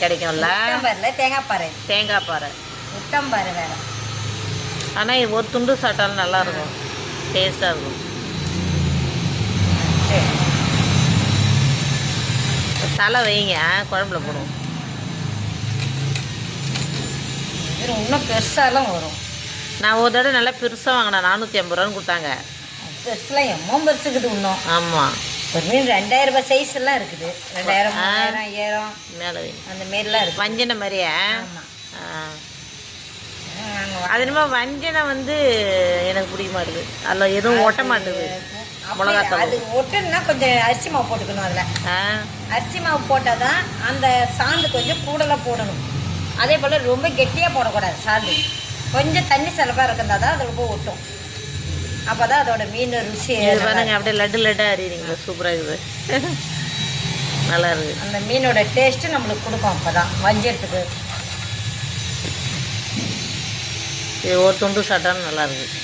கிடைக்கும்ல. தேங்காய் பாறை. தேங்காய் பாறை முட்டம்பாறை வேறு. ஆனால் ஒரு துண்டு சாப்பிட்டாலும் நல்லாயிருக்கும், டேஸ்ட்டாக இருக்கும். தலை வைங்க, குழம்புல போடும். இன்னும் பெருசாலாம் வரும். நான் ஒரு தடவை நல்லா பெருசாக வாங்கினேன், 450 ரூபான்னு கொடுத்தாங்க. பெருசுலாம் எம்மோ பெருசுக்குது இன்னும். ஆமாம், ஒரு மீன் 2000 ரூபாய் சைஸ் எல்லாம் இருக்குது. 2000, 3000, 5000 மேலே அந்த மாரிலாம் இருக்குது. வஞ்சனை மாதிரியே. ஆமாம். அது என்னமோ வஞ்சனை வந்து எனக்கு பிடிக்க மாட்டுது, அதில் எதுவும் ஒட்ட மாட்டுது. மிளகாத்தூள் அது ஒட்டுன்னா கொஞ்சம் அரிசி மாவு போட்டுக்கணும். அதில் அரிசி மாவு போட்டால் தான் அந்த சாந்து கொஞ்சம் கூடலாக போடணும். அதே போல் ரொம்ப கெட்டியாக போடக்கூடாது. சாந்து கொஞ்சம் தண்ணி செலவாக இருந்தால் தான் அது ரொம்ப ஒட்டும். அப்போ தான் அதோட மீன் ருசி பாருங்க. அப்படியே லட்டு லட்டாக அறியுறீங்களா, சூப்பராக இருக்குது, நல்லா இருக்குது. அந்த மீனோட டேஸ்ட்டு நம்மளுக்கு கொடுக்கும். அப்போ தான் வஞ்சத்துக்கு இது ஒரு துண்டு சாப்பிட்டாலும் நல்லா இருக்குது.